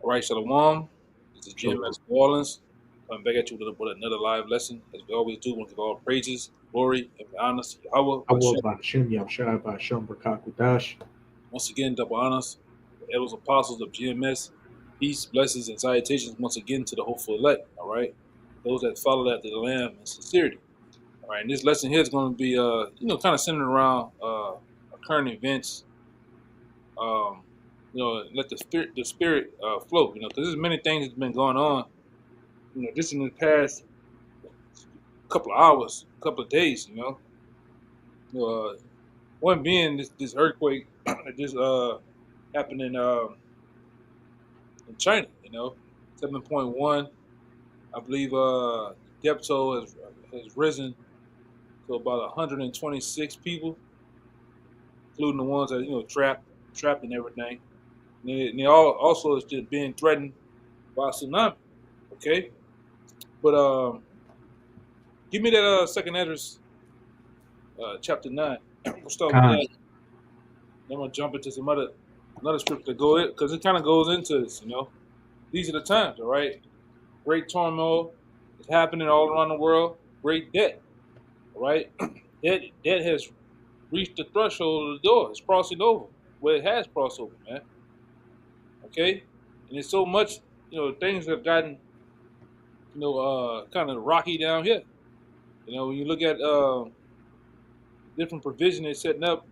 All right, Shalom. This is Shalom. GMS New Orleans. I'm back at you with another live lesson. As we always do, we want to give all praises, glory, and honors to Yahweh. Awal Bashim Yamshai Basham Brakakudash. Once again, double honors, the elders apostles of GMS. Peace, blessings, and salutations once again to the hopeful elect. All right, those that follow after the Lamb in sincerity. All right, and this lesson here is going to be, kind of centered around current events. Let the spirit flow. Because there's many things that's been going on. Just in the past couple of hours, couple of days. Uh, one being this earthquake that just happened in China. 7.1. I believe the depth toll has risen to about 126 people, including the ones that trapped and everything. And they all also is just being threatened by a tsunami. Okay, but give me that second address, chapter 9. We'll start with Khan. that. Then we'll jump into some another scripture to go in because it kind of goes into this. These are the times, all right. Great turmoil is happening all around the world. Great debt, all right. Debt has reached the threshold of the door. It's crossing over. Well, it has crossed over, man. Okay, and it's so much. Things have gotten kind of rocky down here. When you look at different provision they're setting up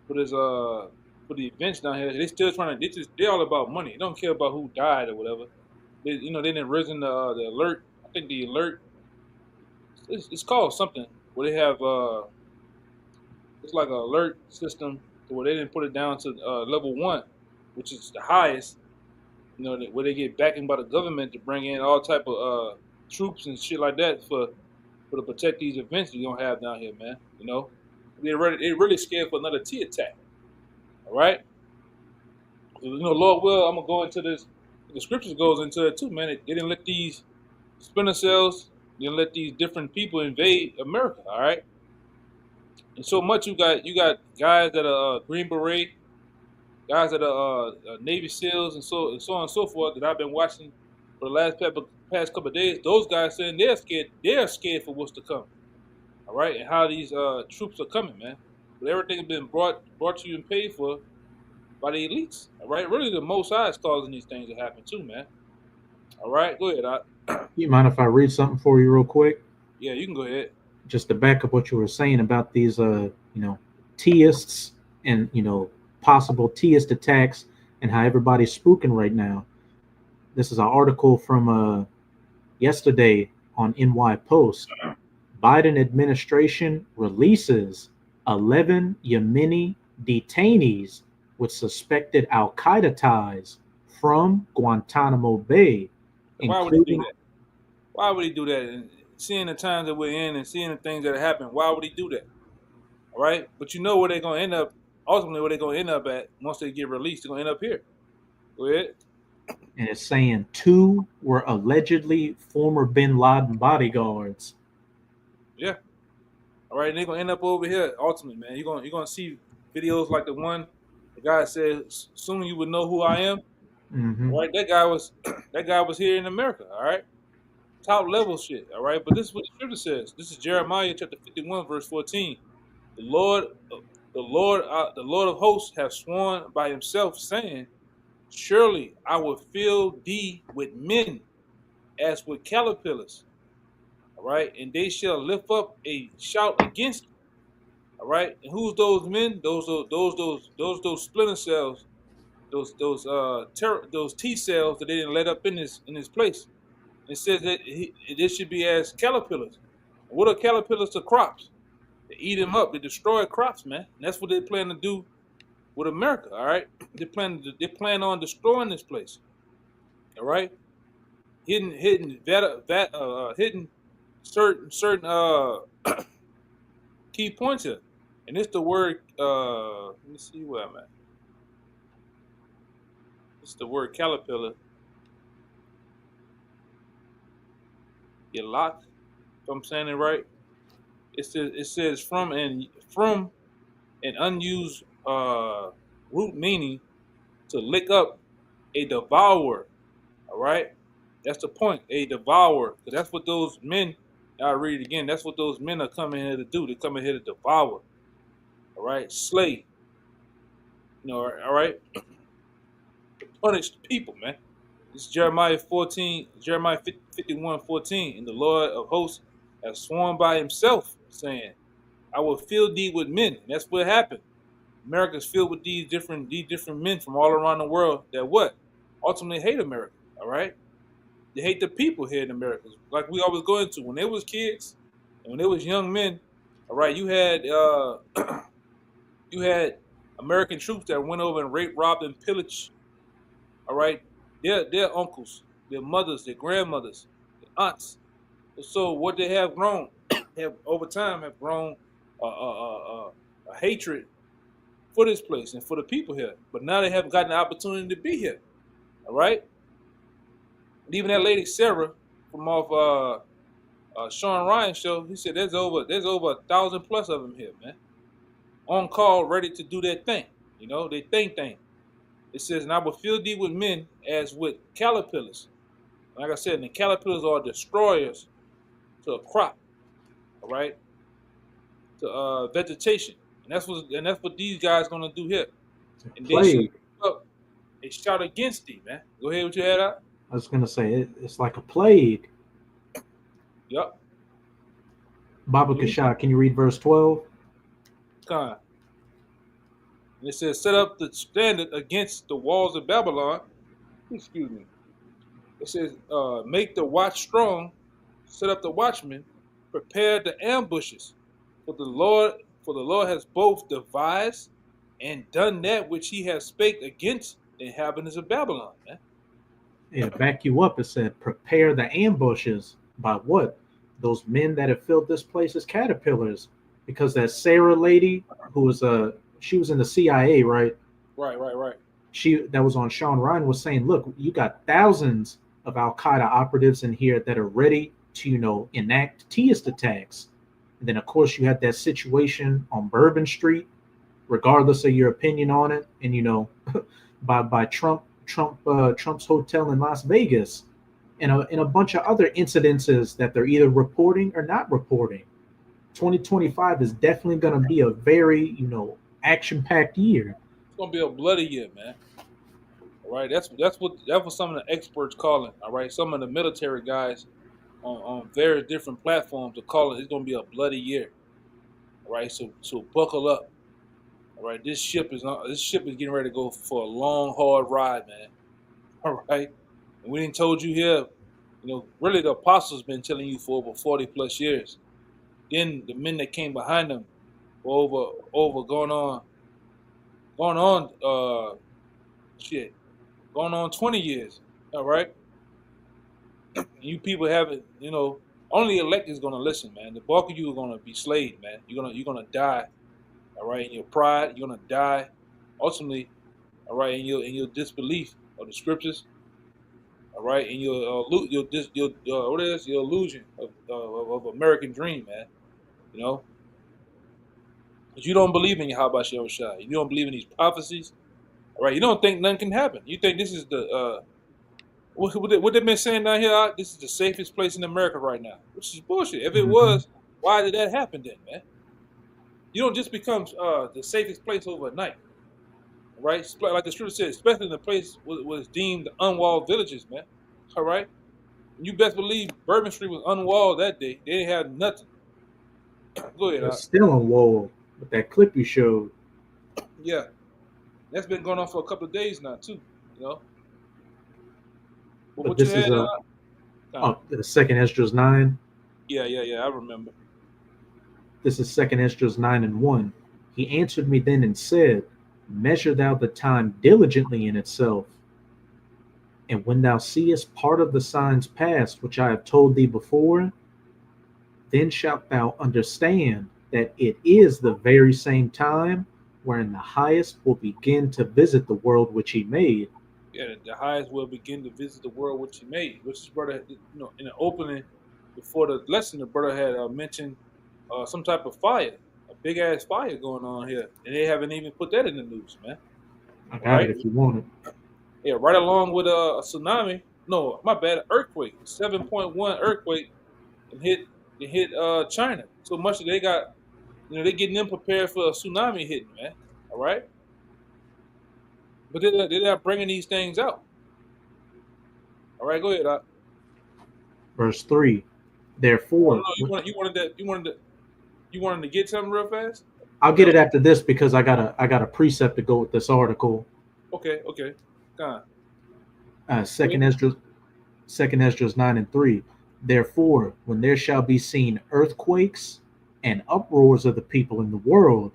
for this for the events down here, they still trying to. They're all about money. They don't care about who died or whatever. They didn't risen the alert. I think the alert it's called something where they have it's like an alert system where they didn't put it down to level 1, which is the highest. Where they get backing by the government to bring in all type of troops and shit like that for to protect these events you're gonna have down here, man. They're really scared for another T attack. All right. So, Lord will, I'm gonna go into this. The scriptures goes into it too, man. They didn't let these splinter cells, they didn't let these different people invade America. All right. And so much you got guys that are Green Beret, guys that are Navy SEALs, and so on and so forth that I've been watching for the past couple of days. Those guys saying they're scared. They're scared for what's to come. All right, and how these troops are coming, man. But everything has been brought to you and paid for by the elites. All right, really the Most High is causing these things to happen too, man. All right, go ahead. You mind if I read something for you real quick? Yeah, you can go ahead. Just to back up what you were saying about these teists and possible teist attacks and how everybody's spooking right now. This is an article from yesterday on NY Post. Biden administration releases 11 Yemeni detainees with suspected Al Qaeda ties from Guantanamo Bay, Why would he do including. that? Why would he do that? And seeing the times that we're in and seeing the things that happen, why would he do that? All right, but you know where they're gonna end up. Ultimately, where they're gonna end up at once they get released, they're gonna end up here. Go ahead. And it's saying two were allegedly former bin Laden bodyguards. Yeah. All right, and they're gonna end up over here. Ultimately, man, you're gonna see videos like the guy said, "Soon you would know who I am." Hmm. All right, that guy was that guy was here in America. All right, top level shit. All right, but this is what the scripture says. This is Jeremiah chapter 51, verse 14. The Lord, the Lord of hosts, have sworn by Himself, saying, "Surely I will fill thee with men, as with caterpillars." All right, and they shall lift up a shout against you. All right, and who's those men? Those splinter cells, those T cells that they didn't let up in this place. It says that this should be as caterpillars. What are caterpillars to crops? They eat them up. They destroy crops, man. And that's what they plan to do with America. All right, they plan on destroying this place. All right, hidden certain key points here, and it's the word. Let me see where I'm at. It's the word caterpillar. Yalak, if I'm saying it right. It says from an unused root meaning to lick up a devourer. All right, that's the point. A devourer, because that's what those men. I'll read it again. That's what those men are coming here to do. They're coming here to devour. All right, slay. All right, punish the people, man. This is Jeremiah 14, Jeremiah 51:14. And the Lord of hosts has sworn by himself, saying, I will fill thee with men. And that's what happened. America's filled with these different men from all around the world that what? Ultimately hate America. All right? They hate the people here in America. Like we always go into when they was kids and when they was young men, all right, you had you had American troops that went over and raped, robbed, and pillaged, all right, their uncles, their mothers, their grandmothers, their aunts. So what they have grown, have over time have grown a hatred for this place and for the people here. But now they haven't gotten the opportunity to be here. All right. And even that lady Sarah from off Sean Ryan show, he said there's over 1,000 plus of them here, man, on call, ready to do their thing. You know, they thing. It says, and I will fill thee with men as with caterpillars. Like I said, and the caterpillars are destroyers to a crop, all right, to vegetation, and that's what these guys gonna do here. And they shout against thee, man. Go ahead with your head out. I was gonna say it's like a plague. Yep. Baba Kashah, can you read verse 12? And it says, set up the standard against the walls of Babylon. Excuse me. It says, make the watch strong, set up the watchmen, prepare the ambushes. For the Lord has both devised and done that which he has spake against the inhabitants of Babylon. Man. Yeah, back you up. It said, prepare the ambushes by what? Those men that have filled this place as caterpillars. Because that Sarah lady who was she was in the CIA, right? Right. That was on Sean Ryan was saying, look, you got thousands of Al Qaeda operatives in here that are ready to, enact terrorist attacks. And then of course you had that situation on Bourbon Street, regardless of your opinion on it, and by Trump's hotel in Las Vegas, and a bunch of other incidences that they're either reporting or not reporting. 2025 is definitely going to be a very, action-packed year. It's going to be a bloody year, man. All right, that's what some of the experts call it. All right, some of the military guys on various different platforms are calling it's going to be a bloody year. All right, so buckle up. All right, this ship is getting ready to go for a long, hard ride, man. All right, and we didn't told you here. Really the apostles been telling you for over 40 plus years. Then the men that came behind them were over going on 20 years. All right, and you people haven't, only elect is gonna listen, man. The bulk of you are gonna be slayed, man. You're gonna die. All right, in your pride, you're gonna die. Ultimately, all right, in your disbelief of the scriptures. All right, and your illusion of American dream, man. Because you don't believe in Yahweh Shai. You don't believe in these prophecies. All right, you don't think nothing can happen. You think this is the what they've been saying down here. This is the safest place in America right now, which is bullshit. If it was, why did that happen then, man? You don't just become the safest place overnight, right? Like the scripture says, especially in the place was deemed unwalled villages, man. All right, you best believe Bourbon Street was unwalled that day. They didn't have nothing. Go ahead. It's still unwalled with that clip you showed. Yeah, that's been going on for a couple of days now too. But this is the 2nd Esdras 9. Yeah, I remember. This is 2nd Esdras 9:1. He answered me then and said, measure thou the time diligently in itself. And when thou seest part of the signs past, which I have told thee before, then shalt thou understand that it is the very same time wherein the highest will begin to visit the world which he made. Yeah, the highest will begin to visit the world which he made. Which is, brother, in the opening before the lesson, the brother had mentioned some type of fire, a big ass fire going on here, and they haven't even put that in the news, man. I got it if you want it. Yeah, right along with a tsunami. No, my bad, earthquake, 7.1 earthquake, and hit China. So much that they got, they getting them prepared for a tsunami hitting, man. All right, but they're not bringing these things out. All right, go ahead. Verse 3. Oh, no, Therefore, you wanted to get something real fast. I'll Or that get it was, after this because I got a precept to go with this article. okay, okay, gone. Second Esdras, Second Esdras 9:3. Therefore, when there shall be seen earthquakes and uproars of the people in the world,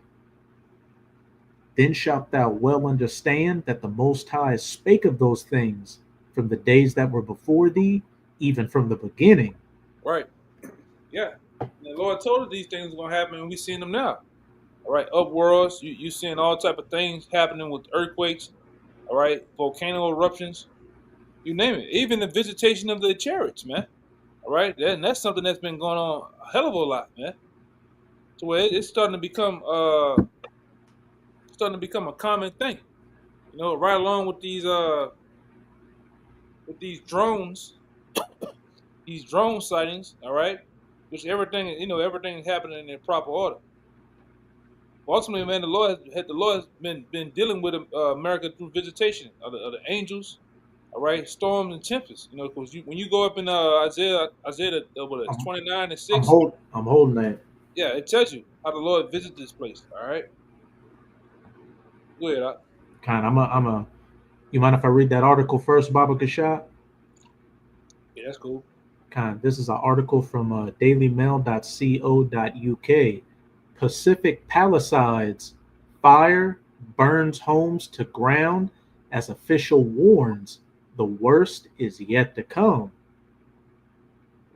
then shalt thou well understand that the Most High spake of those things from the days that were before thee, even from the beginning. Right, yeah. And the Lord told us these things were gonna happen, and we seeing them now. All right, upworlds. You seeing all type of things happening with earthquakes. All right, volcano eruptions. You name it. Even the visitation of the chariots, man. All right, that's something that's been going on a hell of a lot, man. So where it's starting to become a common thing. Right along with these drone sightings. All right, which everything is happening in their proper order. Ultimately, man, the Lord has been dealing with America through visitation of the angels. All right, storms and tempests. Because when you go up in Isaiah what is I'm, 29:6, I'm holding that. yeah, it tells you how the Lord visited this place. All right, go ahead. You mind if I read that article first, Baba Kashat? Yeah, that's cool. This is an article from dailymail.co.uk. Pacific Palisades fire burns homes to ground as official warns the worst is yet to come.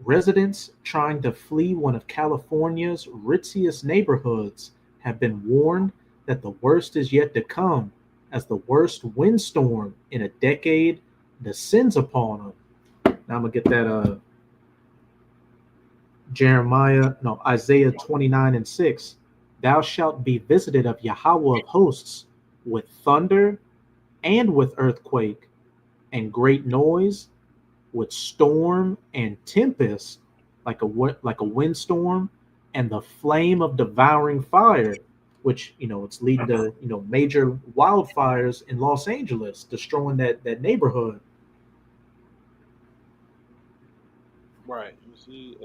Residents trying to flee one of California's ritziest neighborhoods have been warned that the worst is yet to come as the worst windstorm in a decade descends upon them. Now I'm gonna get that Isaiah 29:6. Thou shalt be visited of Yahweh of hosts with thunder and with earthquake and great noise, with storm and tempest, like a windstorm, and the flame of devouring fire, which it's leading to major wildfires in Los Angeles, destroying that neighborhood. Right. You see,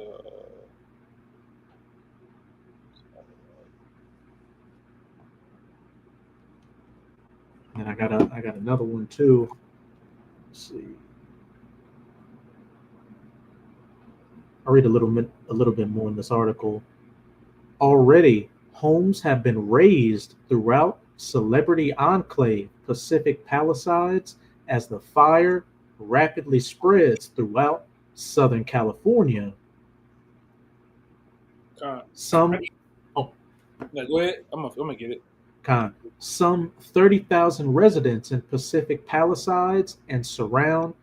And I got another one too. Let's see. I'll read a little bit more in this article. Already, homes have been razed throughout Celebrity Enclave Pacific Palisades as the fire rapidly spreads throughout Southern California. con. Some oh, Now go ahead. I'm gonna get it. some 30,000 residents in Pacific Palisades and surrounding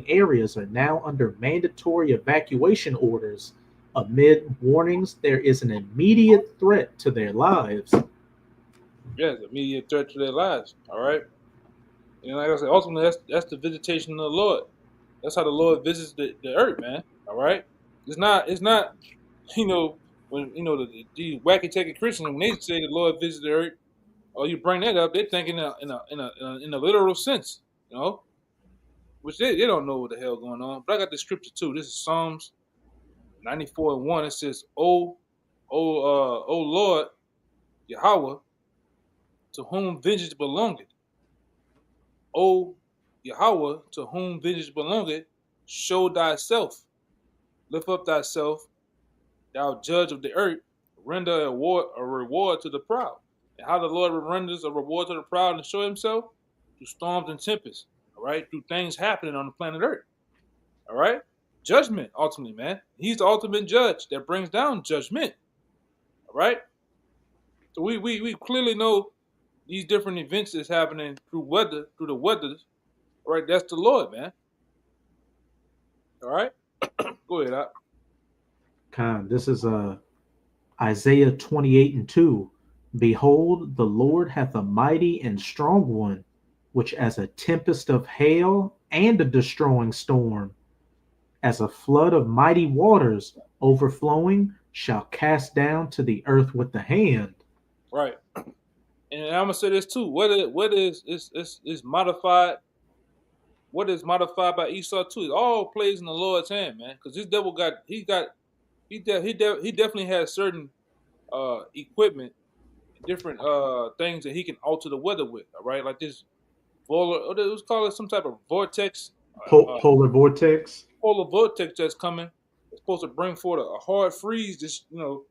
areas are now under mandatory evacuation orders amid warnings there is an immediate threat to their lives. Yeah, it's immediate threat to their lives. All right. Like I said, ultimately, that's the visitation of the Lord. That's how the Lord visits the earth, man. All right. It's not. You know when the wacky taking Christians when they say the Lord visits the earth, or you bring that up, they're thinking in a literal sense. You know, which they don't know what the hell going on. But I got the scripture too. This is Psalms 94:1. It says, O Lord Yahweh, to whom vengeance belongeth. O Yahweh, to whom vengeance belongeth, show thyself. Lift up thyself, thou judge of the earth. Render a reward to the proud. And how the Lord renders a reward to the proud and show himself? Through storms and tempests. All right? Through things happening on the planet earth. All right? Judgment, ultimately, man. He's the ultimate judge that brings down judgment. All right? So we clearly know these different events that's happening through the weather. All right? That's the Lord, man. All right? Go ahead, Doc. This is Isaiah 28:2. Behold, the Lord hath a mighty and strong one. which as a tempest of hail and a destroying storm, as a flood of mighty waters overflowing, shall cast down to the earth with the hand. Right. And I'm gonna say this too. What is modified? What is modified by Esau too? It all plays in the Lord's hand, man. Because this devil he definitely has certain equipment, different things that he can alter the weather with. All right, like this let's call it some type of vortex, Polar vortex. polar vortex that's coming. It's supposed to bring forth a hard freeze. This the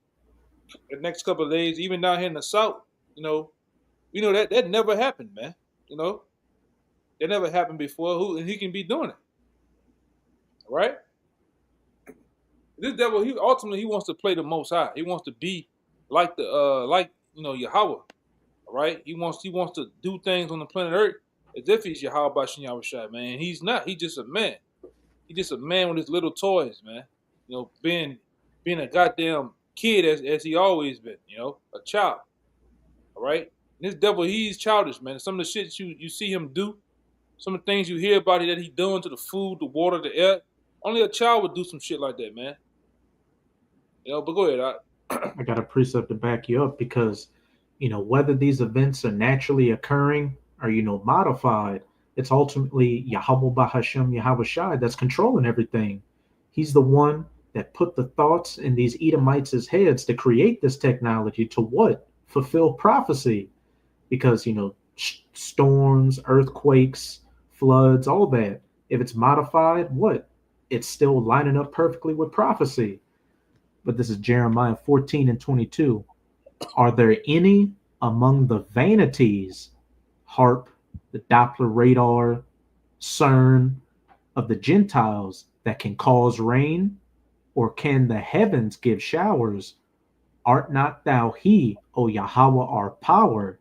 next couple of days, even down here in the south. You know, that never happened, man. You know, that never happened before. And he can be doing it, all right? This devil, he ultimately he wants to play the Most High. He wants to be like Yahweh, all right? He wants to do things on the planet Earth as if he's Yahweh Bashin Yahushua, man. He's not. He's just a man. He's just a man with his little toys, man. Being a goddamn kid as he always been. A child, all right? And this devil, he's childish, man. Some of the shit you see him do, some of the things you hear about it that he's doing to the food, the water, the air. Only a child would do some shit like that, man. But go ahead. I got a precept to back you up because, whether these events are naturally occurring or, modified, it's ultimately Yahweh Bahashem Yahweh Shai that's controlling everything. He's the one that put the thoughts in these Edomites' heads to create this technology to what? Fulfill prophecy. Because, storms, earthquakes, floods, all that. If it's modified, what? It's still lining up perfectly with prophecy. But this is Jeremiah 14:22. Are there any among the vanities, HARP, the Doppler radar, CERN, of the Gentiles that can cause rain? Or can the heavens give showers? Art not thou he, O Yahweh, our power?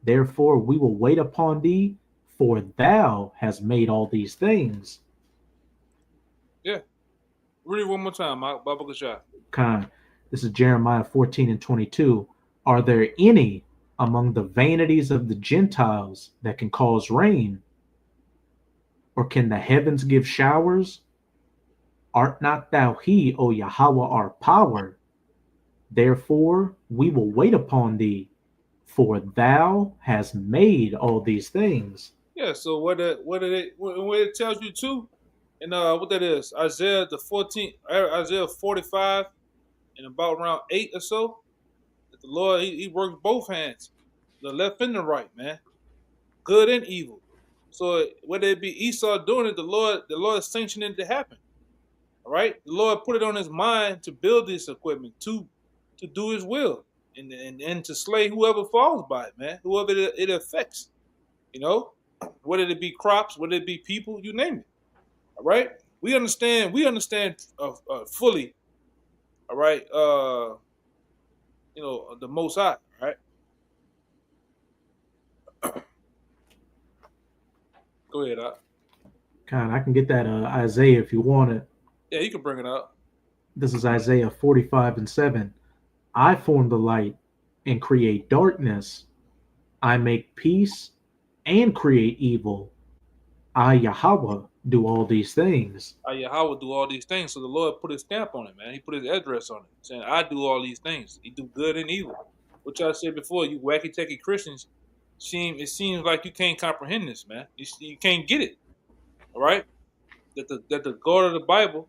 Therefore we will wait upon thee, for thou hast made all these things. Yeah. Read it one more time, Baba Kashai. Khan. This is Jeremiah 14:22. Are there any among the vanities of the Gentiles that can cause rain? Or can the heavens give showers? Art not thou he, O Yahweh, our power? Therefore we will wait upon thee, for thou hast made all these things. Yeah, so what it tells you too, and what that is, Isaiah 45, and about around 8 or so, that the Lord he works both hands, the left and the right, man, good and evil. So whether it be Esau doing it, the Lord sanctioned it to happen. All right, the Lord put it on his mind to build this equipment to do his will and to slay whoever falls by it, man, whoever it affects. Whether it be crops, whether it be people, you name it. All right, we understand fully. All right, the Most High. All right, go ahead. I can get that Isaiah if you want it. Yeah, you can bring it up. This is Isaiah 45:7. I form the light and create darkness. I make peace and create evil. I, Yahweh, do all these things. I, Yahweh, do all these things. So the Lord put his stamp on it, man. He put his address on it, saying, I do all these things. He do good and evil. Which I said before, you wacky-tacky Christians, it seems like you can't comprehend this, man. You can't get it, all right? That the God of the Bible,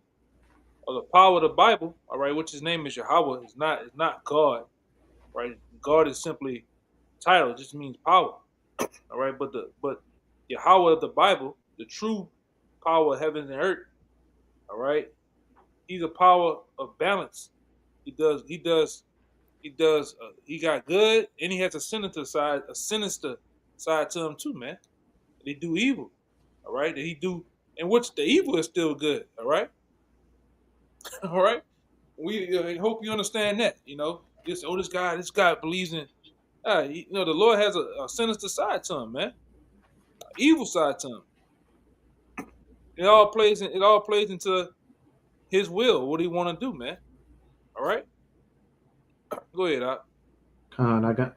or the power of the Bible, all right, which his name is Yahweh, is not God, right? God is simply title. It just means power, all right? But Yahweh of the Bible, the true power of heaven and earth, all right? He's a power of balance. He got good, and he has a sinister side to him too, man. They do evil, all right? He do, and which the evil is still good, all right? All right. We hope you understand that. This guy believes in. The Lord has a sinister side to him, man. Evil side to him. It all plays into his will, what he want to do, man. All right. Go ahead, Khan, I got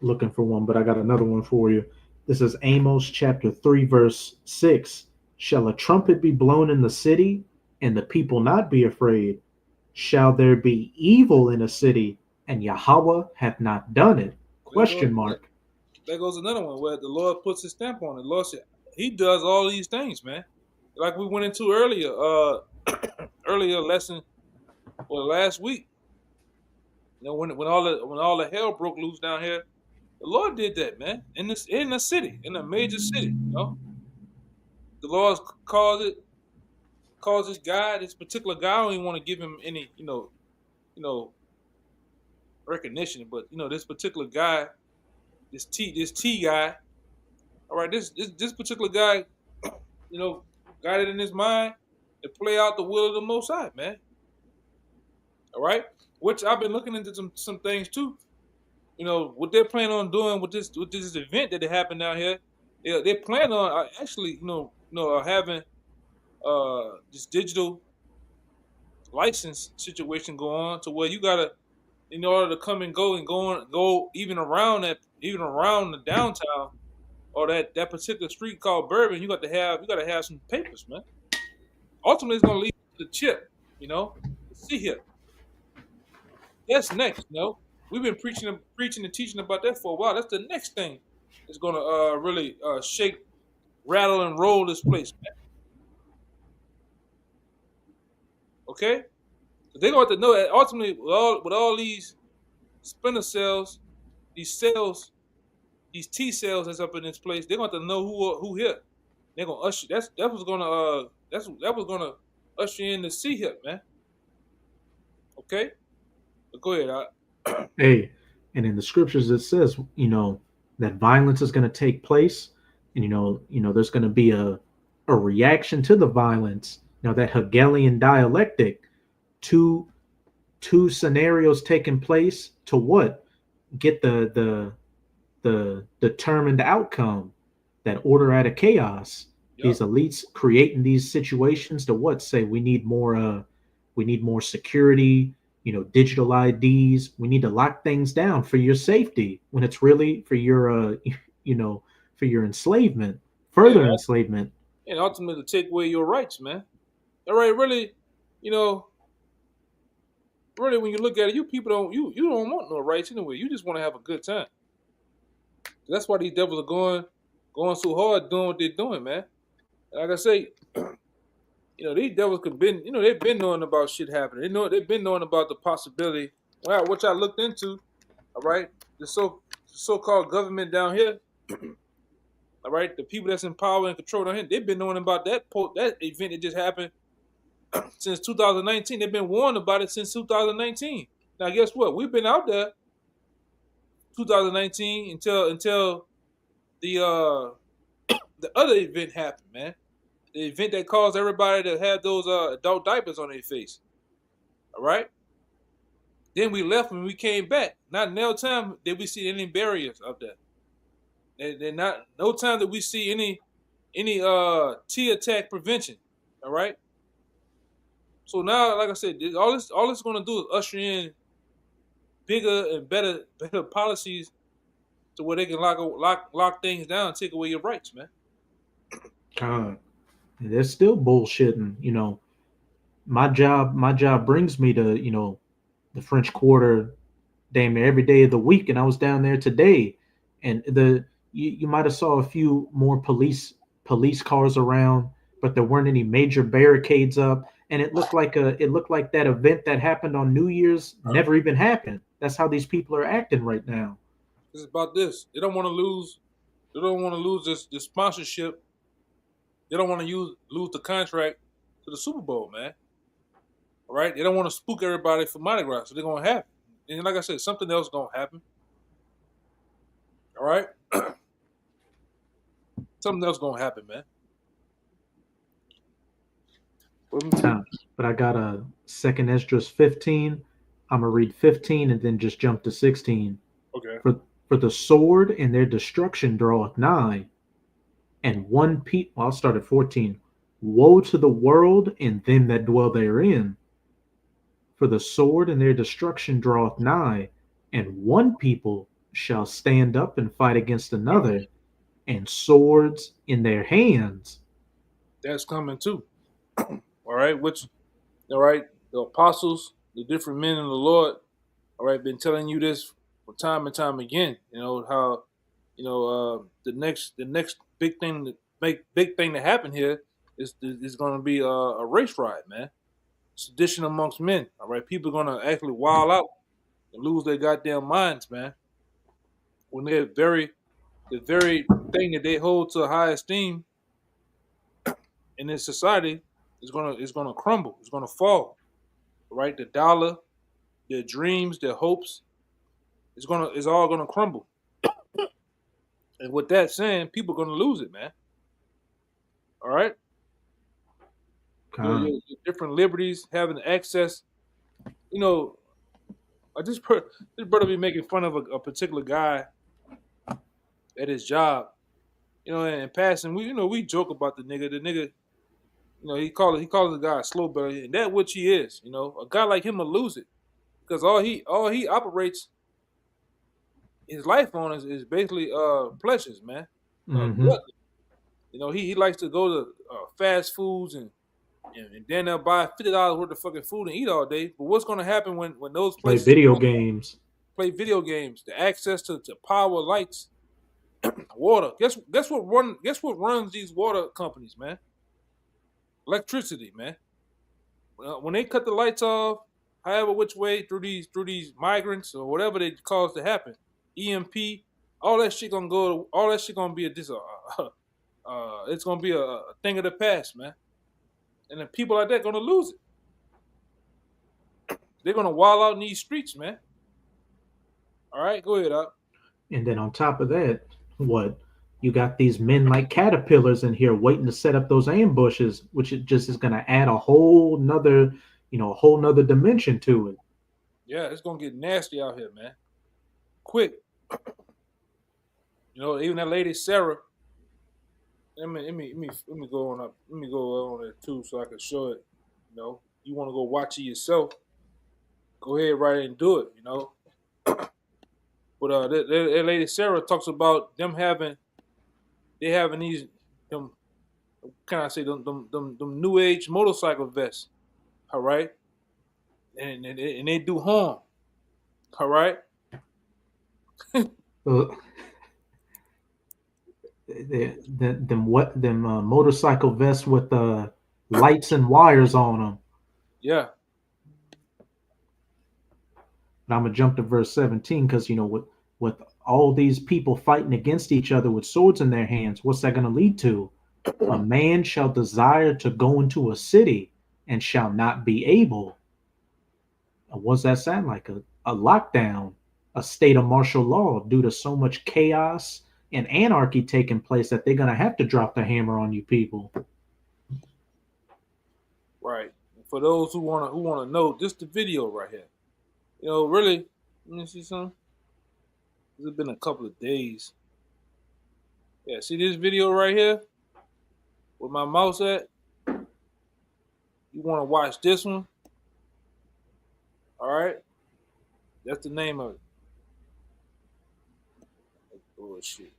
looking for one, but I got another one for you. This is Amos chapter 3, verse 6. Shall a trumpet be blown in the city, and the people not be afraid? Shall there be evil in a city, and Yahweh hath not done it? There goes, Question mark. there goes another one where the Lord puts his stamp on it. The Lord said he does all these things, man. Like we went into earlier, earlier lesson or last week. You know, when all the hell broke loose down here, the Lord did that, man. In the city, in a major city, you know. The Lord calls this guy, this particular guy. I don't even want to give him any, you know, recognition, but this particular guy, this T guy. All right, this particular guy, got it in his mind to play out the will of the Most High, man. All right, which I've been looking into some things too. What they're planning on doing with this event that happened down here. They plan on actually, having this digital license situation go on to where you gotta, in order to come and go even around the downtown or that particular street called Bourbon, you gotta have some papers, man. Ultimately, it's gonna lead to the chip, see here. That's next, We've been preaching and teaching about that for a while. That's the next thing that's gonna really shake, rattle, and roll this place, man. Okay, they're going to have to know that ultimately with all these splinter cells, these cells, these T cells that's up in this place, they're going to have to know who here. They're gonna usher. That was gonna usher in the C here, man. Okay, but go ahead. Hey, and in the scriptures it says, that violence is going to take place, and there's going to be a reaction to the violence. That Hegelian dialectic, two scenarios taking place to what? Get the determined outcome, that order out of chaos. Yep. These elites creating these situations to what? Say we need more security, digital IDs. We need to lock things down for your safety when it's really for your for your enslavement, further enslavement. And ultimately to take away your rights, man. All right, really, really when you look at it, you people don't want no rights anyway. You just want to have a good time. That's why these devils are going so hard doing what they're doing, man. Like I say, these devils could been, they've been knowing about shit happening. They've been knowing about the possibility. Well, which I looked into. All right, the so-called government down here. All right, the people that's in power and control down here, they've been knowing about that event that just happened since 2019. They've been warned about it since 2019. Now, guess what? We've been out there 2019 until the other event happened, man. The event that caused everybody to have those adult diapers on their face. All right. Then we left and we came back. Not no time did we see any barriers up there. And no time did we see any T attack prevention. All right. So now, like I said, all it's going to do is usher in bigger and better policies to where they can lock things down and take away your rights, man. They're still bullshitting. My job brings me to the French Quarter damn near every day of the week, and I was down there today, and you might have saw a few more police cars around, but there weren't any major barricades up, and it looked like that event that happened on New Year's never even happened. That's how these people are acting right now. It's about this. They don't want to lose. They don't want to lose this sponsorship. They don't want to lose the contract to the Super Bowl, man. All right? They don't want to spook everybody for Mardi Gras, so they're going to happen. And like I said, something else is going to happen. All right? Something else is going to happen, man. But I got a 2 Esdras 15. I'm going to read 15 and then just jump to 16. Okay. For the sword and their destruction draweth nigh, and one people. I'll start at 14. Woe to the world and them that dwell therein. For the sword and their destruction draweth nigh, and one people shall stand up and fight against another, and swords in their hands. That's coming too. All right, which all right, the apostles, the different men in the Lord, all right, been telling you this from time and time again. You know how, the next big thing to happen here is going to be a race riot, man. Sedition amongst men. All right, people are going to actually wild out and lose their goddamn minds, man. When they're the very thing that they hold to high esteem in this society is gonna crumble. It's gonna fall. Right, the dollar, their dreams, their hopes, is all gonna crumble. And with that saying, people are gonna lose it, man. All right, your different liberties, having access. You know, this brother be making fun of a particular guy at his job. You know, and in passing, we joke about the nigga. The nigga, he calls the guy a slow belly, and that which he is. You know, a guy like him will lose it because all he operates his life on is basically pleasures, man. Mm-hmm. Gluttony. You know, he likes to go to fast foods and then they'll buy $50 worth of fucking food and eat all day. But what's gonna happen when those Play places video games. play video games, the access to power, lights, water? Guess what runs these water companies, man? Electricity, man. When they cut the lights off, however which way through these migrants or whatever they cause to happen, EMP, all that shit gonna be it's gonna be a thing of the past, man. And then people like that gonna lose it. They're gonna wild out in these streets, man. All right, go ahead, up. And then on top of that, what? You got these men like caterpillars in here waiting to set up those ambushes, which it just is going to add a whole nother dimension to it. Yeah, it's gonna get nasty out here, man. Quick. Even that lady Sarah. Let me go on up. Let me go on it too, so I can show it. You want to go watch it yourself? Go ahead, right and do it. But that lady Sarah talks about they having these them. Can I say them new age motorcycle vests? All right, and they do harm. All right. Uh, them motorcycle vests with lights and wires on them. Yeah. But I'm gonna jump to verse 17 because with all these people fighting against each other with swords in their hands, what's that going to lead to? A man shall desire to go into a city and shall not be able. What's that sound like? A lockdown, a state of martial law due to so much chaos and anarchy taking place that they're going to have to drop the hammer on you people. Right. For those who wanna know, just the video right here. Really, let me see something. It's been a couple of days. Yeah, see this video right here? With my mouse at? You want to watch this one? All right? That's the name of it. Bullshit.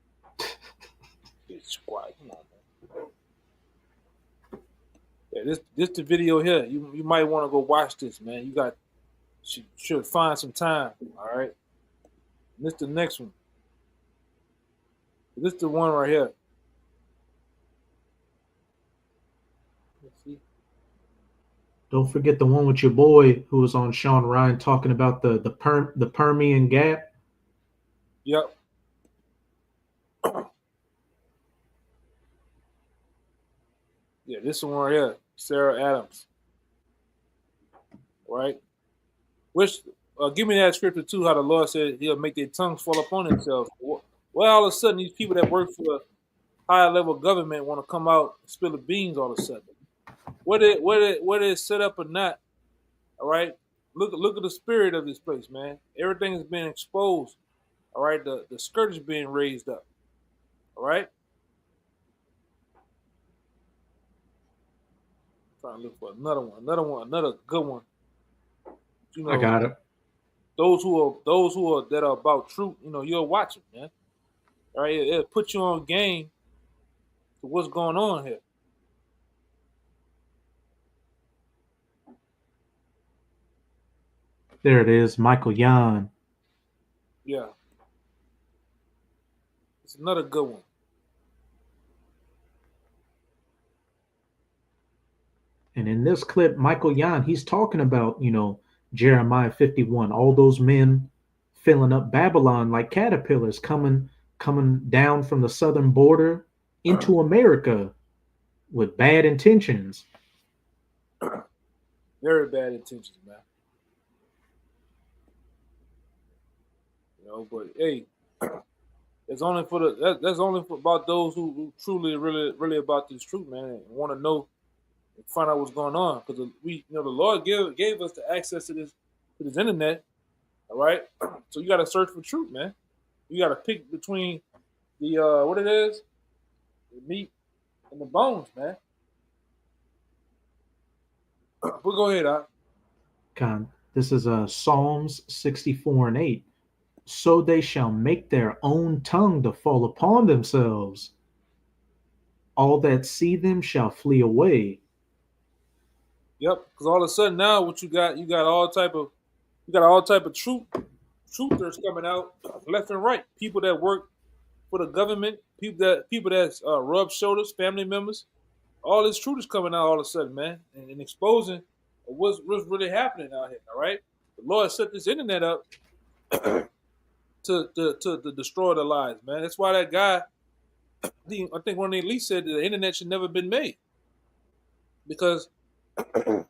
Bitch, quiet. Come on, man. Yeah, this the video here. You might want to go watch this, man. Should find some time. All right? And this the next one. This the one right here. Let's see. Don't forget the one with your boy who was on Sean Ryan talking about the Permian Gap. Yep. Yeah, this one right here, Sarah Adams. Right? Which give me that scripture too, how the Lord said he'll make their tongues fall upon themselves. Well, all of a sudden these people that work for higher level government want to come out and spill the beans all of a sudden. Whether it's set up or not, all right. Look at the spirit of this place, man. Everything is being exposed. All right, the skirt is being raised up. All right. Trying to look for another good one. I got it. Those who are that are about truth, you'll watch it, man. right? It'll put you on game to what's going on here. There it is, Michael Yan. Yeah, it's another good one. And in this clip, Michael Yan, he's talking about, Jeremiah 51, all those men filling up Babylon like caterpillars coming down from the southern border into America with bad intentions. Very bad intentions, man. But hey, it's only for that's only for about those who truly, really about this truth, man, and want to know and find out what's going on. Because the Lord gave us the access to this internet. All right, so you got to search for truth, man. You got to pick between the what it is, the meat and the bones, man. But go ahead, Con, this is Psalms 64 and 8. So they shall make their own tongue to fall upon themselves. All that see them shall flee away. Yep, because all of a sudden now, what you got all type of truthers coming out left and right. People that work for the government, people that rub shoulders, family members. All this truth is coming out all of a sudden, man, and exposing what's really happening out here. All right, the Lord set this internet up to destroy the lies, man. That's why that guy, I think one of the elites said that the internet should never been made, because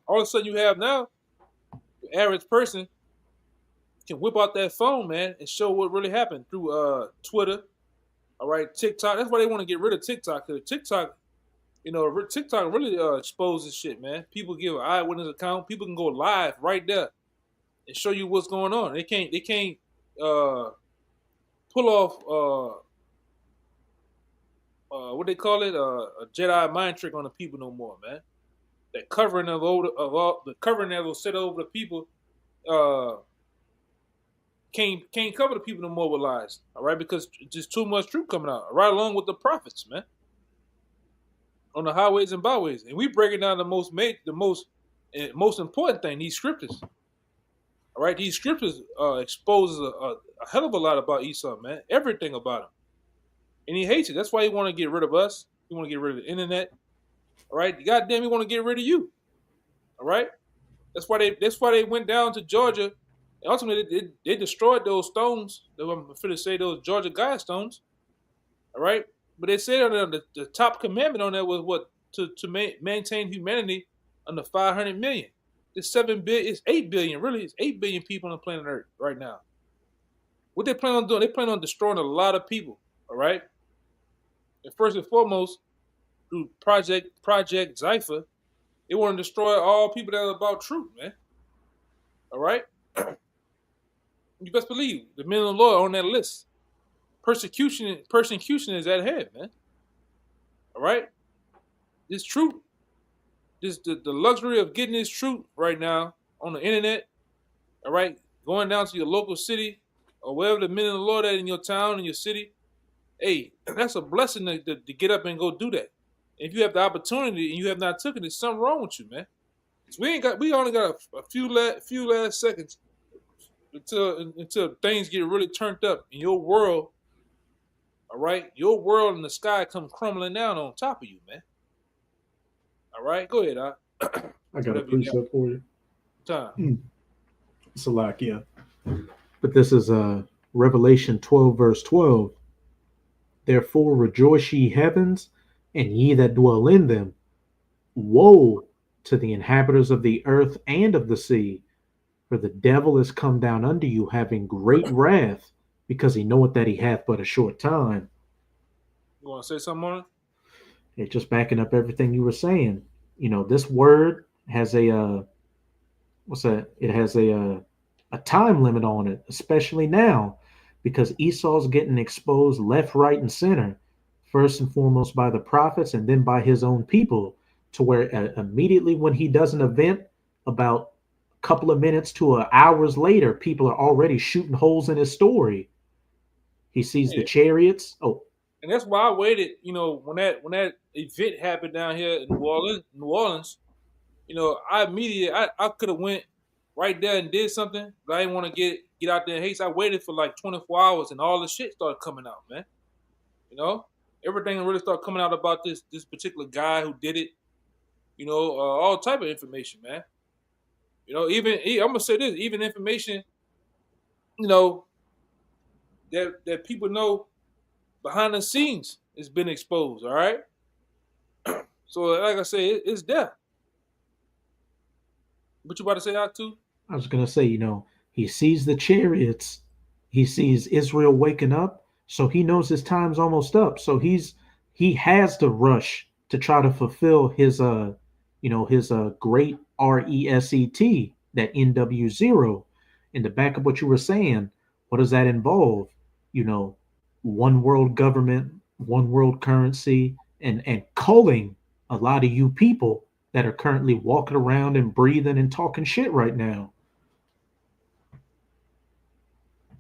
all of a sudden you have now the average person can whip out that phone, man, and show what really happened through Twitter, all right, TikTok. That's why they want to get rid of TikTok, because TikTok really exposes shit, man. People give an eyewitness account. People can go live right there and show you what's going on. They can't pull off what they call it, a Jedi mind trick on the people no more, man. That covering of all the covering that was set over the people can't cover the people no more with lies, all right? Because just too much truth coming out, right along with the prophets, man, on the highways and byways, and we breaking down the most important thing, these scriptures. All right, these scriptures exposes a hell of a lot about Esau, man. Everything about him, and he hates it. That's why he want to get rid of us. He want to get rid of the internet. All right, goddamn, he want to get rid of you. All right, that's why they went down to Georgia, and ultimately they destroyed those stones. I'm going to say those Georgia guide stones. All right, but they said on the top commandment on that was what to maintain humanity under 500 million. It's 7 billion. It's 8 billion. Really, it's 8 billion people on planet Earth right now. What they plan on doing? They plan on destroying a lot of people. All right. And first and foremost, through Project Zypher, they want to destroy all people that are about truth, man. All right. You best believe the men of the Lord are on that list. Persecution is at hand, man. All right. This truth. The luxury of getting this truth right now on the internet, all right, going down to your local city or wherever the men of the Lord at in your town, in your city, hey, that's a blessing to get up and go do that. If you have the opportunity and you have not taken it, there's something wrong with you, man. We only got a few last seconds until things get really turned up in your world. All right, your world and the sky come crumbling down on top of you, man. All right, go ahead. I got a precept for you. Time. Salakia. But this is Revelation 12, verse 12. Therefore rejoice ye heavens, and ye that dwell in them. Woe to the inhabitants of the earth and of the sea, for the devil is come down unto you, having great wrath, because he knoweth that he hath but a short time. You want to say something on it? It's just backing up everything you were saying. This word has a it has a time limit on it, especially now, because Esau's getting exposed left, right, and center, first and foremost by the prophets and then by his own people, to where immediately when he does an event, about a couple of minutes to hours later, people are already shooting holes in his story. He sees the chariots. Oh, and that's why I waited. When that event happened down here in New Orleans, I immediately I could have went right there and did something, but I didn't want to get out there in haste. I waited for like 24 hours, and all the shit started coming out, man. You know, everything really started coming out about this particular guy who did it. All type of information, man. I'm gonna say this, even information, you know, that people know behind the scenes has been exposed. All right, so like I say, it's there. What you about to say out too? I was gonna say, he sees the chariots, he sees Israel waking up, so he knows his time's almost up. So he has to rush to try to fulfill his great reset, that NW0. And to back up what you were saying, what does that involve? You know, one world government, one world currency, and culling a lot of you people that are currently walking around and breathing and talking shit right now.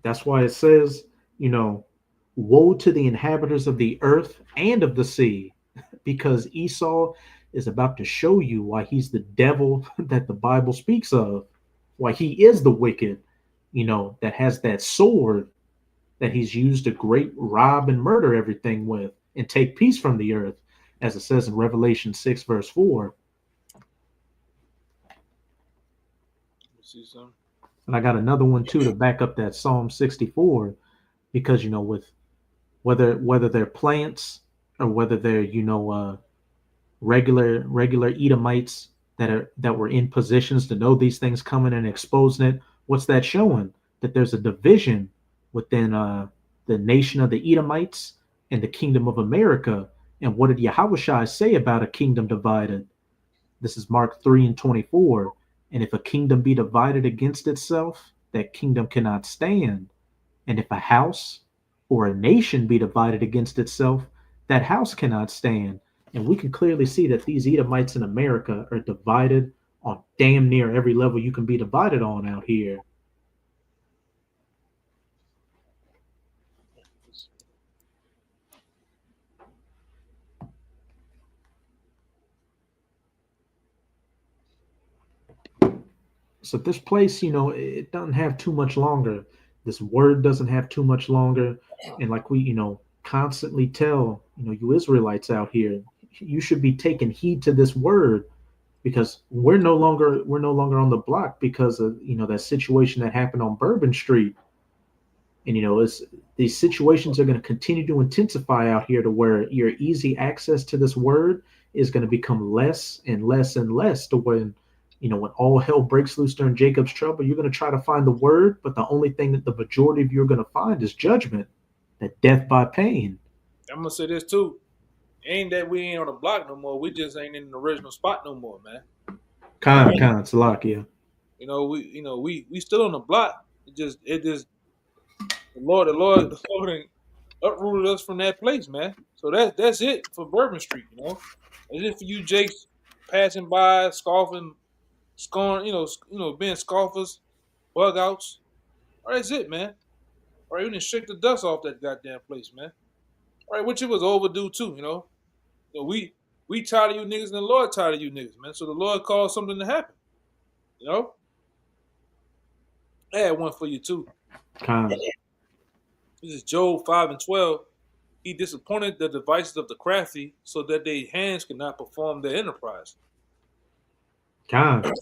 That's why it says, woe to the inhabitants of the earth and of the sea, because Esau is about to show you why he's the devil that the Bible speaks of, why he is the wicked, that has that sword that he's used to great rob and murder everything with and take peace from the earth, as it says in Revelation 6, verse 4. See some. And I got another one too to back up that Psalm 64, because with whether they're plants or whether they're regular Edomites that were in positions to know these things coming and exposing it, what's that showing? That there's a division within the nation of the Edomites and the kingdom of America. And what did Yahushua say about a kingdom divided? This is Mark 3:24. And if a kingdom be divided against itself, that kingdom cannot stand. And if a house or a nation be divided against itself, that house cannot stand. And we can clearly see that these Edomites in America are divided on damn near every level you can be divided on out here. So this place, it doesn't have too much longer. This word doesn't have too much longer. And like we, constantly tell, you Israelites out here, you should be taking heed to this word, because we're no longer on the block because of, that situation that happened on Bourbon Street. And, these situations are going to continue to intensify out here, to where your easy access to this word is going to become less and less and less, to when all hell breaks loose during Jacob's trouble, you're going to try to find the word, but the only thing that the majority of you are going to find is judgment, that death by pain. I'm gonna say this too. Ain't that we ain't on the block no more. We just ain't in the original spot no more, man. Salakia. We still on the block. It just the Lord uprooted us from that place, man. So that's it for Bourbon Street, That's it for you Jakes passing by, scoffing, scorn, being scoffers, bug outs. All right, that's it, man. All right, we didn't shake the dust off that goddamn place, man. All right, which it was overdue too, we tired of you niggas and the Lord tired of you niggas, man. So the Lord called something to happen. I had one for you too. This is Job 5:12. He disappointed the devices of the crafty, so that their hands could not perform their enterprise.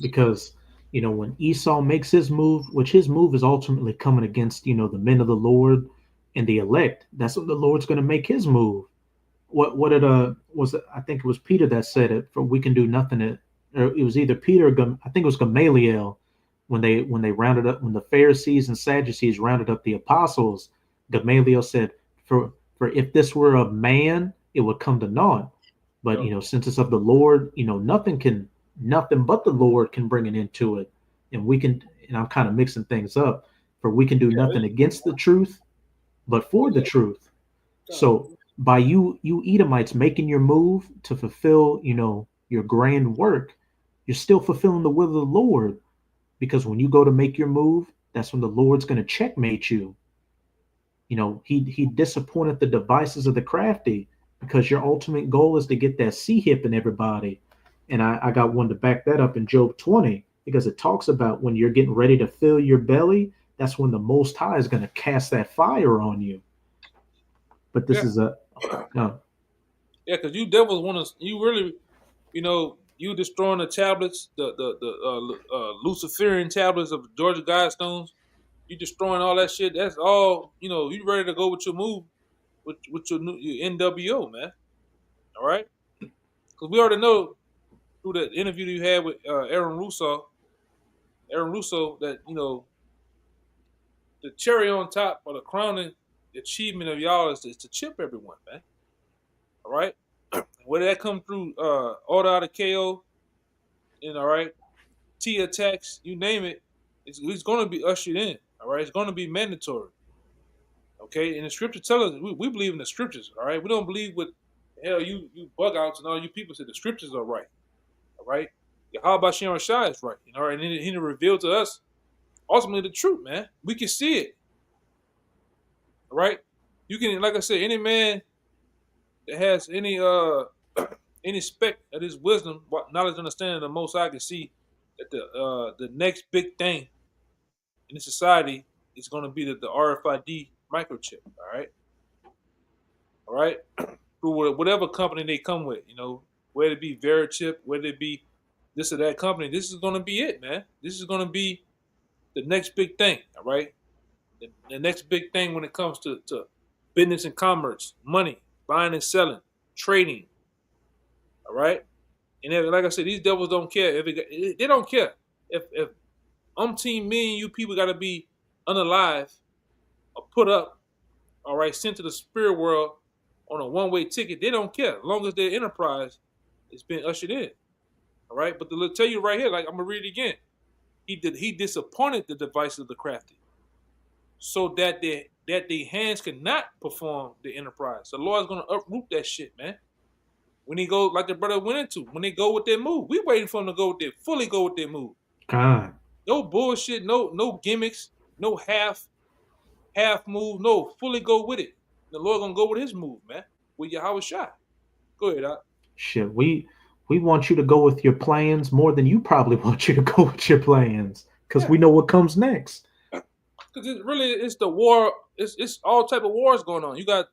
Because when Esau makes his move, which his move is ultimately coming against the men of the Lord and the elect, that's what the Lord's going to make his move. What it was it? I think it was Peter that said it. For we can do nothing. Or it was either Peter or I think it was Gamaliel, when they rounded up, when the Pharisees and Sadducees rounded up the apostles. Gamaliel said, for if this were of man, it would come to naught. But since it's of the Lord, nothing but the Lord can bring an end to it. And we can, and I'm kind of mixing things up, for we can do nothing against the truth, but for the truth. So by you Edomites making your move to fulfill, your grand work, you're still fulfilling the will of the Lord. Because when you go to make your move, that's when the Lord's going to checkmate you. he disappointed the devices of the crafty, because your ultimate goal is to get that C hip in everybody. And I got one to back that up in Job 20, because it talks about when you're getting ready to fill your belly, that's when the Most High is going to cast that fire on you. But this Yeah. is a no. Yeah, because you devils want to. You really, you destroying the tablets, the Luciferian tablets of Georgia Guidestones. You destroying all that shit. That's all. You ready to go with your move, with your NWO, man. All right, because we already know through the interview you had with Aaron Russo, that the cherry on top or the crowning achievement of y'all is to chip everyone, man. All right, whether that come through order out of KO, all right, T attacks, you name it, it's going to be ushered in. All right, it's going to be mandatory. Okay, and the scripture tell us we believe in the scriptures. All right, we don't believe what hell you bug outs and all you people say the scriptures are right. All right, how about Sharon Shai is right? All right, and he revealed to us ultimately the truth, man. We can see it. All right, you can, like I said, any man that has any any speck of his wisdom, knowledge, understanding of the Most High can see that the next big thing in the society is going to be the RFID microchip. All right, through whatever company they come with, whether it be Verichip, whether it be this or that company, this is going to be it, man. This is going to be the next big thing. All right, the next big thing when it comes to business and commerce, money, buying and selling, trading. All right, and like I said, these devils don't care they don't care if umpteen million you people got to be unalive or put up, all right, sent to the spirit world on a one-way ticket. They don't care as long as their enterprise is being ushered in. All right, but to tell you right here, like I'm gonna read it again. He disappointed the device of the crafty, so that their hands cannot perform the enterprise. The Lord's gonna uproot that shit, man. When he go, like the brother went into, when they go with their move, we waiting for them to go with their fully go with their move. God. No bullshit, no gimmicks, no half move, no, fully go with it. The Lord gonna go with his move, man. With Yahweh Shai. Go ahead, Doc. Shit, we want you to go with your plans more than you probably want you to go with your plans, because we know what comes next. Because it's the war. It's all type of wars going on. You got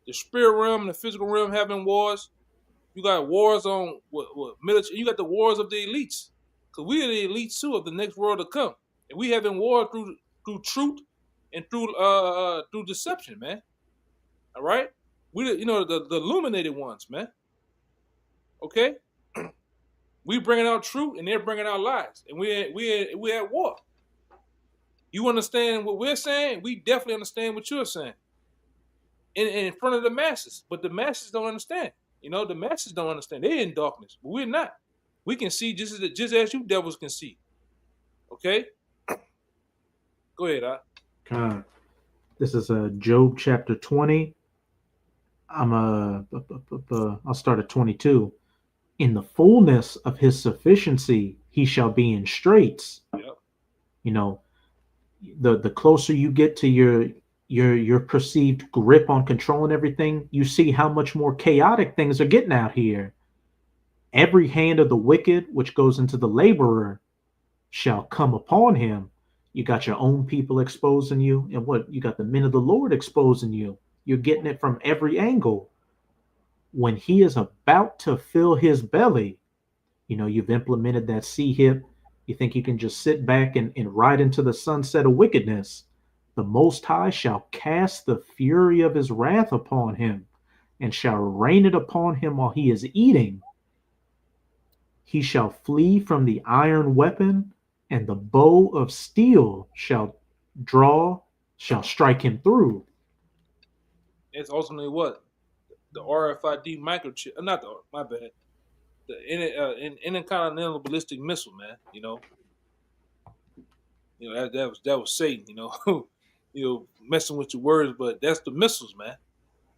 the spirit realm and the physical realm having wars. You got wars on what military. You got the wars of the elites. Because we are the elites too of the next world to come, and we having war through truth and through deception, man. All right, we the illuminated ones, man. Okay, we bringing out truth and they're bringing out lies, and we at war. You understand what we're saying? We definitely understand what you're saying. In front of the masses, but the masses don't understand. The masses don't understand. They're in darkness, but we're not. We can see just as you devils can see. Okay, go ahead. This is Job chapter 20. I'll start at 22. In the fullness of his sufficiency, he shall be in straits. Yep. The closer you get to your perceived grip on controlling everything, you see how much more chaotic things are getting out here. Every hand of the wicked which goes into the laborer shall come upon him. You got your own people exposing you, and you got the men of the Lord exposing you. You're getting it from every angle. When he is about to fill his belly, you've implemented that C hip. You think you can just sit back and ride into the sunset of wickedness. The Most High shall cast the fury of his wrath upon him, and shall rain it upon him while he is eating. He shall flee from the iron weapon, and the bow of steel shall strike him through. It's ultimately what? The RFID microchip. Not the, my bad. The intercontinental ballistic missile, man. That was Satan. Messing with your words, but that's the missiles, man.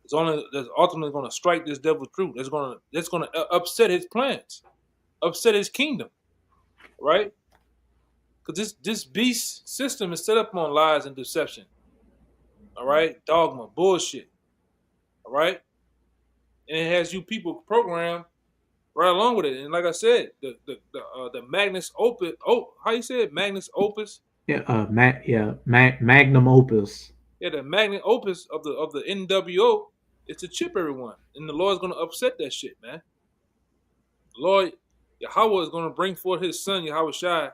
That's ultimately going to strike this devil through. That's going to upset his plans, upset his kingdom, right? Because this beast system is set up on lies and deception. All right, dogma, bullshit. All right, and it has you people programmed right along with it. And like I said, the Magnus Opus. Oh, how you say it? Magnus Opus. Yeah, magnum opus. Yeah, the Magnus Opus of the NWO is to chip everyone, and the Lord's gonna upset that shit, man. The Lord Yahweh is gonna bring forth His Son Yahweh Shai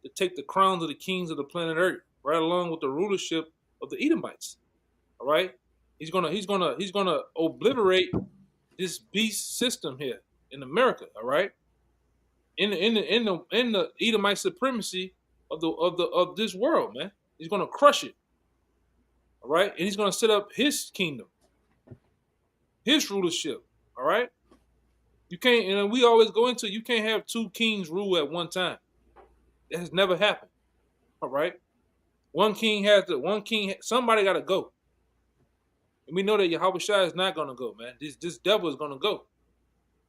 to take the crowns of the kings of the planet Earth, right along with the rulership of the Edomites. All right, he's gonna obliterate this beast system here in America. All right, in the Edomite supremacy of this world, man. He's gonna crush it. All right, and he's gonna set up his kingdom, his rulership. All right, you can't. And we always go into you can't have two kings rule at one time. That has never happened. All right, one king has to. One king. Somebody got to go. And we know that Yahweh Shai is not gonna go, man. This devil is gonna go.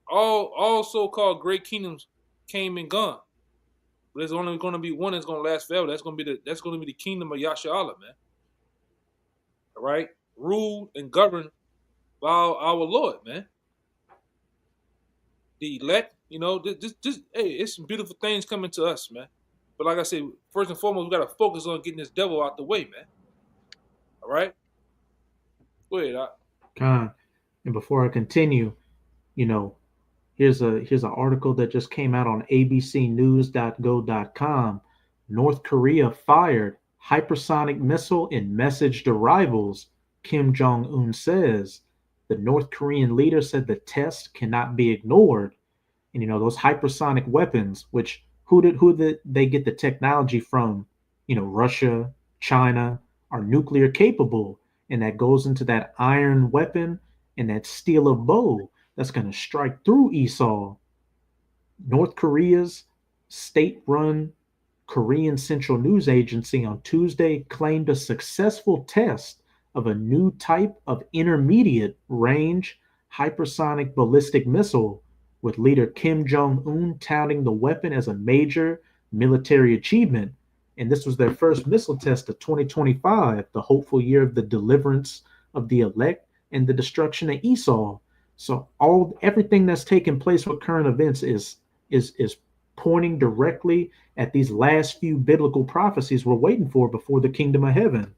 All so-called great kingdoms came and gone. But there's only going to be one that's going to last forever. That's going to be the kingdom of Yasha Allah, man. All right, ruled and governed by our Lord, man. The elect, hey, it's some beautiful things coming to us, man. But like I said, first and foremost, we got to focus on getting this devil out the way, man. All right, go ahead, Khan. And before I continue, here's an article that just came out on abcnews.go.com. North Korea fired hypersonic missile in message to rivals, Kim Jong-un says. The North Korean leader said the test cannot be ignored. And those hypersonic weapons, which who did they get the technology from? Russia, China are nuclear capable, and that goes into that iron weapon and that steel of bow that's going to strike through Esau. North Korea's state-run Korean Central News Agency on Tuesday claimed a successful test of a new type of intermediate-range hypersonic ballistic missile, with leader Kim Jong-un touting the weapon as a major military achievement. And this was their first missile test of 2025, the hopeful year of the deliverance of the elect and the destruction of Esau. So everything that's taking place with current events is pointing directly at these last few biblical prophecies we're waiting for before the kingdom of heaven.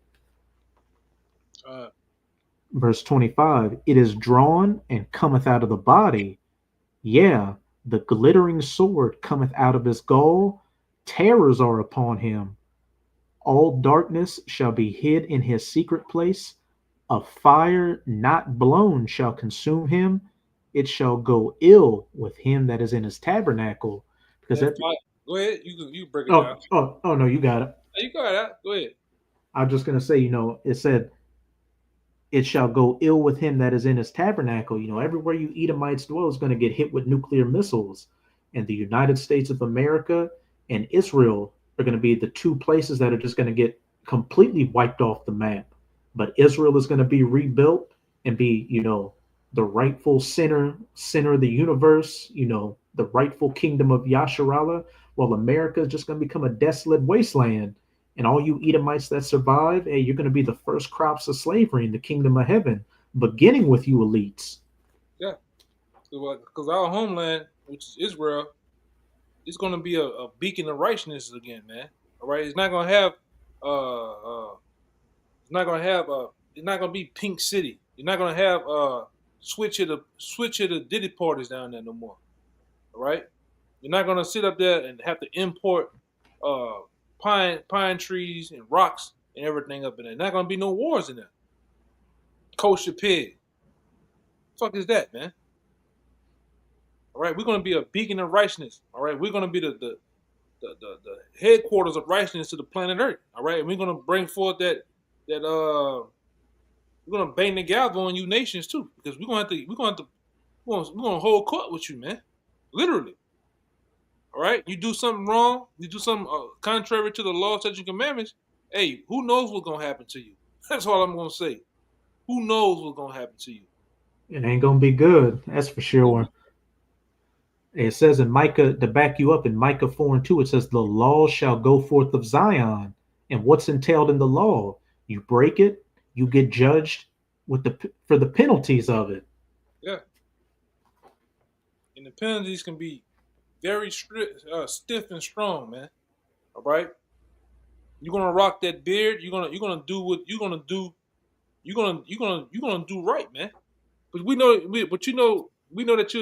Verse 25, it is drawn and cometh out of the body. Yeah, the glittering sword cometh out of his gall. Terrors are upon him. All darkness shall be hid in his secret place. A fire not blown shall consume him. It shall go ill with him that is in his tabernacle. Because go ahead, you break it down. Oh no, you got it. You got it. Go ahead. I'm just gonna say, it said, it shall go ill with him that is in his tabernacle. Everywhere you Edomites dwell is going to get hit with nuclear missiles, and the United States of America and Israel are going to be the two places that are just going to get completely wiped off the map. But Israel is going to be rebuilt and be, the rightful center of the universe, the rightful kingdom of Yasharallah, while America is just going to become a desolate wasteland. And all you Edomites that survive, hey, you're going to be the first crops of slavery in the kingdom of heaven, beginning with you elites. Yeah, because our homeland, which is Israel, is going to be a beacon of righteousness again, man. All right, it's not going to have it's not going to be Pink City. You're not going to have switch of the Diddy parties down there no more. All right, you're not going to sit up there and have to import pine trees and rocks and everything up in there. Not going to be no wars in there. Kosher pig. The fuck is that, man? All right, we're going to be a beacon of righteousness. All right, we're going to be the headquarters of righteousness to the planet Earth. All right, and we're going to bring forth that we're going to bang the gavel on you nations too, because we're going to hold court with you, man. Literally. All right, you do something wrong, you do something contrary to the law, statutes, and commandments. Hey, who knows what's gonna happen to you? That's all I'm gonna say. Who knows what's gonna happen to you? It ain't gonna be good, that's for sure. It says in Micah, to back you up, in Micah 4:2, it says, the law shall go forth of Zion. And what's entailed in the law? You break it, you get judged for the penalties of it. Yeah. And the penalties can be very stiff and strong, man. All right. You're gonna rock that beard. You're gonna do what you're gonna do. You're gonna do right, man. But we know that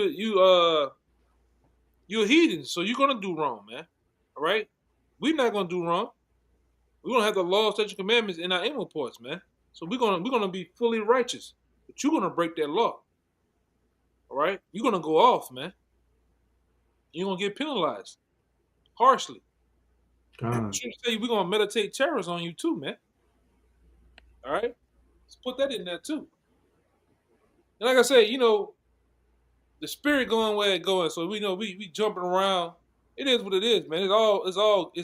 you're a heathen, so you're gonna do wrong, man. All right. We're not gonna do wrong. We're gonna have the law, statutes, commandments in our inward parts, man. So we're gonna be fully righteous. But you're gonna break that law. All right. You're gonna go off, man. You're gonna get penalized harshly. God. Should say we're gonna meditate terrors on you too, man. All right. Let's put that in there too. And like I said, the spirit going where it going. So we know we jumping around. It is what it is, man. It's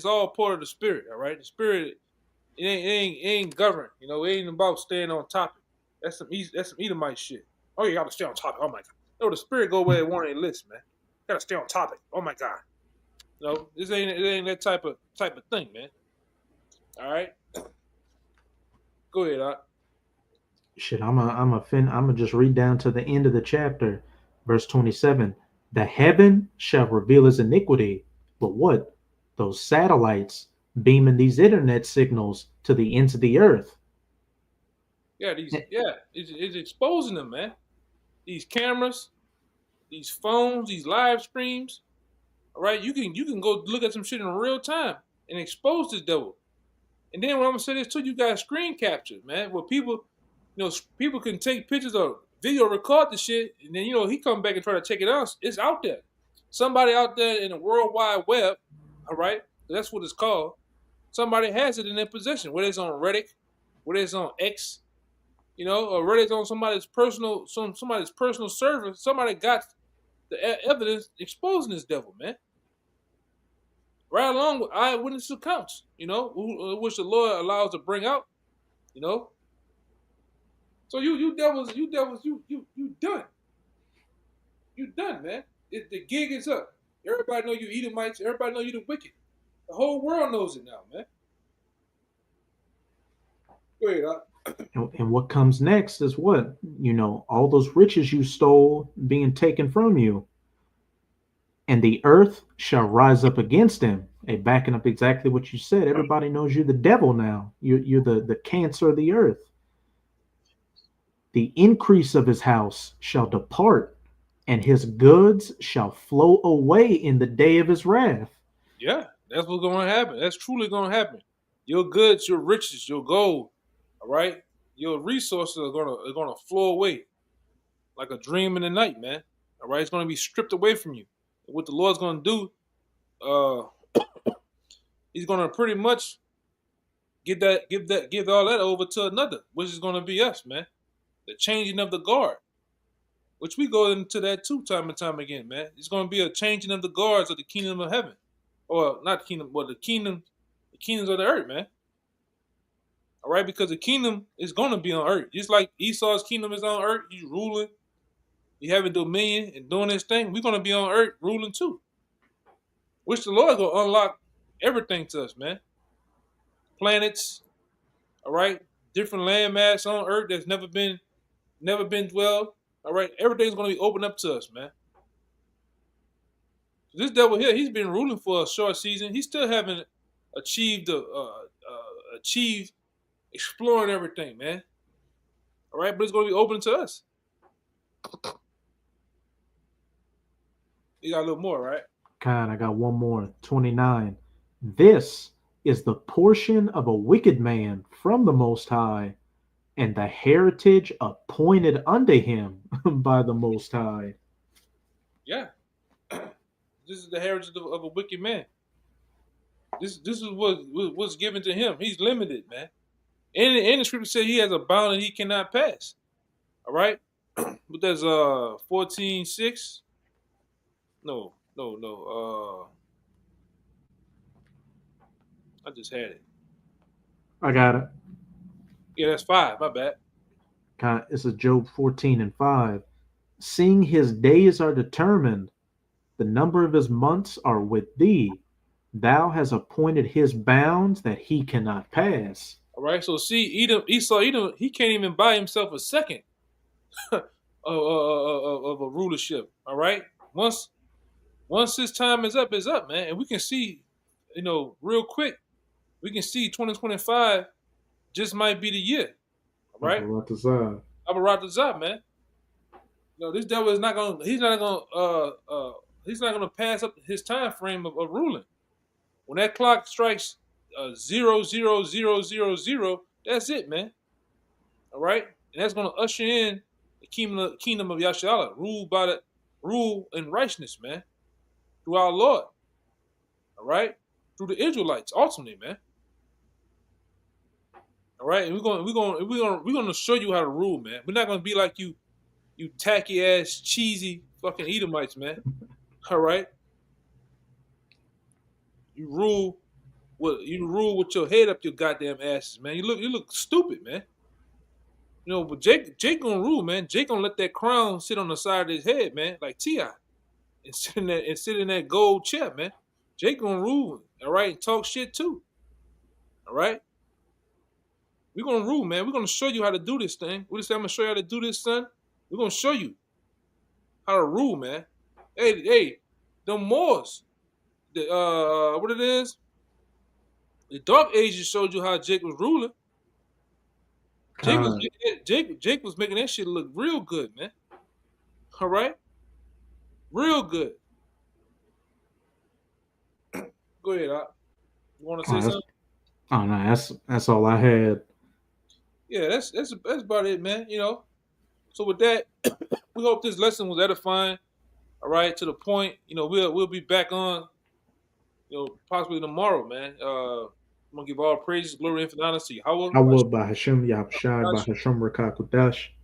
all part of the spirit. All right. The spirit it ain't governed. It ain't about staying on topic. That's some Edomite shit. Oh, you gotta stay on topic. Oh my god. No, the spirit go where it want it list, man. Gotta stay on topic. Oh my god. It ain't that type of thing, man. All right. Go ahead, Doc. Shit, I'm just read down to the end of the chapter, verse 27. The heaven shall reveal his iniquity, but what? Those satellites beaming these internet signals to the ends of the earth. Yeah, it's exposing them, man. These cameras, these phones, these live streams. All right, you can go look at some shit in real time and expose this devil. And then when I'm gonna say this too, you got screen captures, man, where people can take pictures or video record the shit, and then he come back and try to check it out. It's out there. Somebody out there in the World Wide Web, all right, that's what it's called. Somebody has it in their possession, whether it's on Reddit, whether it's on X, or whether it's on somebody's personal server. Somebody got the evidence exposing this devil, man. Right along with eyewitness accounts, which the Lord allows to bring out, So you devils, you done. You done, man. The gig is up. Everybody know you Edomites. Everybody know you the wicked. The whole world knows it now, man. Go ahead, and what comes next is what? All those riches you stole being taken from you. And the earth shall rise up against him. Hey, backing up exactly what you said. Everybody knows you're the devil now. You're the cancer of the earth. The increase of his house shall depart, and his goods shall flow away in the day of his wrath. Yeah, that's what's going to happen. That's truly going to happen. Your goods, your riches, your gold, all right? Your resources are gonna flow away like a dream in the night, man. All right, it's going to be stripped away from you. And what the Lord's going to do, he's going to pretty much give all that over to another, which is going to be us, man. The changing of the guard, which we go into that too time and time again, man. It's going to be a changing of the guards of the kingdom of heaven, or not kingdom, but the kingdoms of the earth, man. All right, because the kingdom is going to be on earth, just like Esau's kingdom is on earth. He's ruling, he having dominion and doing his thing. We're going to be on earth ruling too, which the Lord going to unlock everything to us, man. Planets, all right, different landmass on earth that's never been dwelled. All right, everything's going to be opened up to us, man. This devil here, he's been ruling for a short season. He still haven't achieved exploring everything, man. All right, but it's going to be open to us. You got a little more, right? God, I got one more. 29. This is the portion of a wicked man from the Most High, and the heritage appointed unto him by the Most High. Yeah. This is the heritage of a wicked man. This is what's given to him. He's limited, man. And the scripture said he has a bound that he cannot pass. All right? But there's 14:6. No. I just had it. I got it. Yeah, that's 5. My bad. This is Job 14:5. Seeing his days are determined, the number of his months are with thee. Thou hast appointed his bounds that he cannot pass. All right. So see, Esau, Edom, he can't even buy himself a second of a rulership. All right. Once his time is up, man. And we can see, real quick, we can see 2025 just might be the year. All right. Abaratazar, man. This devil is not gonna. He's not gonna pass up his time frame of ruling. When that clock strikes 0, 0, 0, 0, 0, that's it, man. All right, and that's gonna usher in the kingdom of Yashala, rule in righteousness, man, through our Lord. All right, through the Israelites, ultimately, man. All right, and we're gonna show you how to rule, man. We're not gonna be like you tacky ass cheesy fucking Edomites, man. All right, you rule with your head up your goddamn asses, man. You look stupid, man. But Jake gonna rule, man. Jake gonna let that crown sit on the side of his head, man, like T.I. and sit in that gold chair, man. Jake gonna rule, all right, and talk shit too. All right. We're gonna rule, man. We're gonna show you how to do this thing. I'm gonna show you how to do this, son. We're gonna show you how to rule, man. Hey, the Moors, what it is? The Dark Ages showed you how Jake was ruling. Jake was making that shit look real good, man. All right, real good. Go ahead, Op. You want to say something? Oh no, that's all I had. Yeah, that's about it, man. So with that, we hope this lesson was edifying. All right, to the point. We'll be back on. Possibly tomorrow, man. I'm gonna give all praises, glory, infinite honor to Yahweh.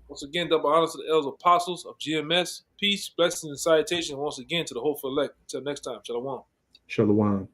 Once again, double honors to the elders apostles of GMS. Peace, blessings, and salutation once again to the hopeful elect. Until next time, Shalom. Shalom.